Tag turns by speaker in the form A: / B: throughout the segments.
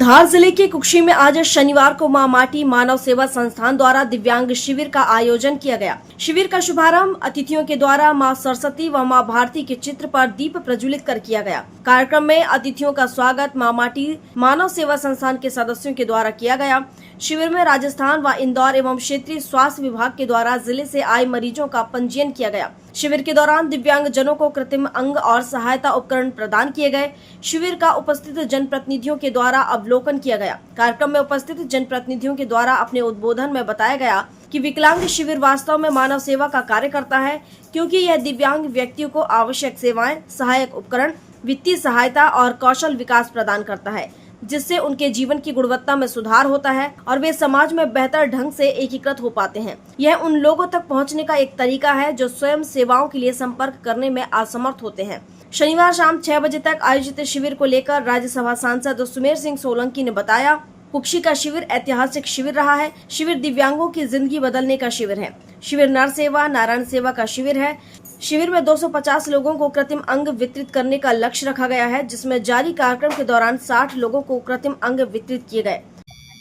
A: धार जिले के कुक्षी में आज शनिवार को मां माटी मानव सेवा संस्थान द्वारा दिव्यांग शिविर का आयोजन किया गया। शिविर का शुभारंभ अतिथियों के द्वारा मां सरस्वती व मां भारती के चित्र पर दीप प्रज्वलित कर किया गया। कार्यक्रम में अतिथियों का स्वागत मां माटी मानव सेवा संस्थान के सदस्यों के द्वारा किया गया। शिविर में राजस्थान व इंदौर एवं क्षेत्रीय स्वास्थ्य विभाग के द्वारा जिले से आए मरीजों का पंजीयन किया गया। शिविर के दौरान दिव्यांग जनों को कृत्रिम अंग और सहायता उपकरण प्रदान किए गए। शिविर का उपस्थित जनप्रतिनिधियों के द्वारा अवलोकन किया गया। कार्यक्रम में उपस्थित जनप्रतिनिधियों के द्वारा अपने उद्बोधन में बताया गया कि विकलांग शिविर वास्तव में मानव सेवा का कार्य करता है, क्योंकि यह दिव्यांग व्यक्तियों को आवश्यक सेवाएं, सहायक उपकरण, वित्तीय सहायता और कौशल विकास प्रदान करता है, जिससे उनके जीवन की गुणवत्ता में सुधार होता है और वे समाज में बेहतर ढंग से एकीकृत हो पाते हैं। यह उन लोगों तक पहुंचने का एक तरीका है जो स्वयं सेवाओं के लिए संपर्क करने में असमर्थ होते हैं। शनिवार शाम 6 बजे तक आयोजित शिविर को लेकर राज्यसभा सांसद सुमेर सिंह सोलंकी ने बताया, कुक्षी का शिविर ऐतिहासिक शिविर रहा है। शिविर दिव्यांगों की जिंदगी बदलने का शिविर है। शिविर नर सेवा नारायण सेवा का शिविर है। शिविर में 250 लोगों को कृत्रिम अंग वितरित करने का लक्ष्य रखा गया है, जिसमें जारी कार्यक्रम के दौरान 60 लोगों को कृत्रिम अंग वितरित किए गए।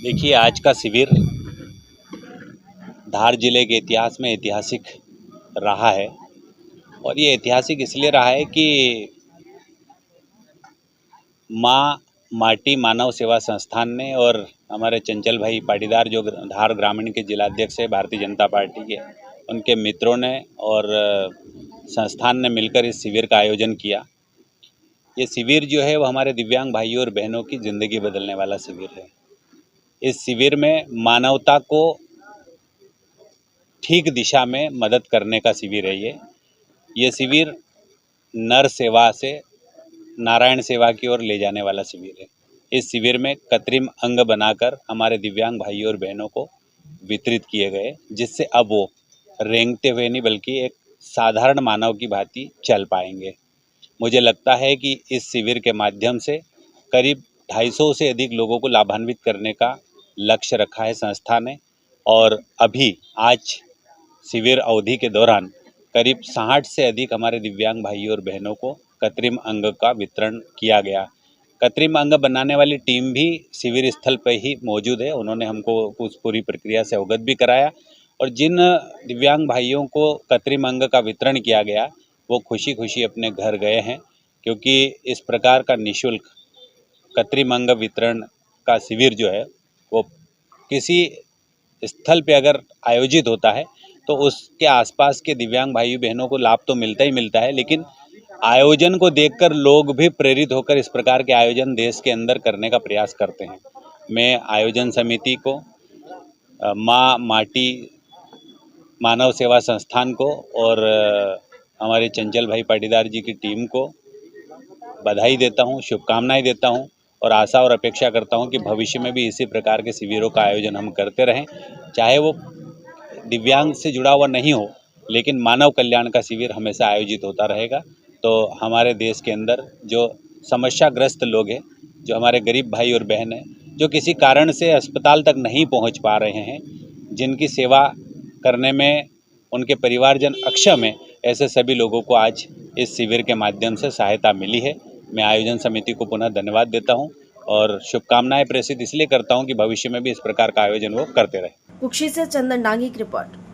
B: देखिए, आज का शिविर धार जिले के इतिहास में ऐतिहासिक रहा है और ये ऐतिहासिक इसलिए रहा है कि मां माटी मानव सेवा संस्थान ने और हमारे चंचल भाई पाटीदार जो धार ग्रामीण के जिलाध्यक्ष है भारतीय जनता पार्टी के, उनके मित्रों ने और संस्थान ने मिलकर इस शिविर का आयोजन किया। ये शिविर जो है वो हमारे दिव्यांग भाइयों और बहनों की ज़िंदगी बदलने वाला शिविर है। इस शिविर में मानवता को ठीक दिशा में मदद करने का शिविर है। ये शिविर नर सेवा से नारायण सेवा की ओर ले जाने वाला शिविर है। इस शिविर में कृत्रिम अंग बनाकर हमारे दिव्यांग भाइयों और बहनों को वितरित किए गए, जिससे अब वो रेंगते हुए नहीं बल्कि एक साधारण मानव की भांति चल पाएंगे। मुझे लगता है कि इस शिविर के माध्यम से करीब 250 से अधिक लोगों को लाभान्वित करने का लक्ष्य रखा है संस्था ने और अभी आज शिविर अवधि के दौरान करीब 60 से अधिक हमारे दिव्यांग भाइयों और बहनों को कृत्रिम अंग का वितरण किया गया। कृत्रिम अंग बनाने वाली टीम भी शिविर स्थल पर ही मौजूद है। उन्होंने हमको उस पूरी प्रक्रिया से अवगत भी कराया और जिन दिव्यांग भाइयों को कृत्रिम अंग का वितरण किया गया वो खुशी खुशी अपने घर गए हैं, क्योंकि इस प्रकार का निःशुल्क कृत्रिम अंग वितरण का शिविर जो है वो किसी स्थल पे अगर आयोजित होता है तो उसके आसपास के दिव्यांग भाई बहनों को लाभ तो मिलता ही मिलता है, लेकिन आयोजन को देखकर लोग भी प्रेरित होकर इस प्रकार के आयोजन देश के अंदर करने का प्रयास करते हैं। मैं आयोजन समिति को, मां माटी मानव सेवा संस्थान को और हमारे चंचल भाई पाटीदार जी की टीम को बधाई देता हूं, शुभकामनाएं देता हूं और आशा और अपेक्षा करता हूं कि भविष्य में भी इसी प्रकार के शिविरों का आयोजन हम करते रहें। चाहे वो दिव्यांग से जुड़ा हुआ नहीं हो, लेकिन मानव कल्याण का शिविर हमेशा आयोजित होता रहेगा। तो हमारे देश के अंदर जो समस्याग्रस्त लोग हैं, जो हमारे गरीब भाई और बहन हैं, जो किसी कारण से अस्पताल तक नहीं पहुंच पा रहे हैं, जिनकी सेवा करने में उनके परिवारजन अक्षम है, ऐसे सभी लोगों को आज इस शिविर के माध्यम से सहायता मिली है। मैं आयोजन समिति को पुनः धन्यवाद देता हूं और शुभकामनाएं प्रेषित इसलिए करता हूं कि भविष्य में भी इस प्रकार का आयोजन वो करते रहे।
A: कुक्षी से चंदन डांगी की रिपोर्ट।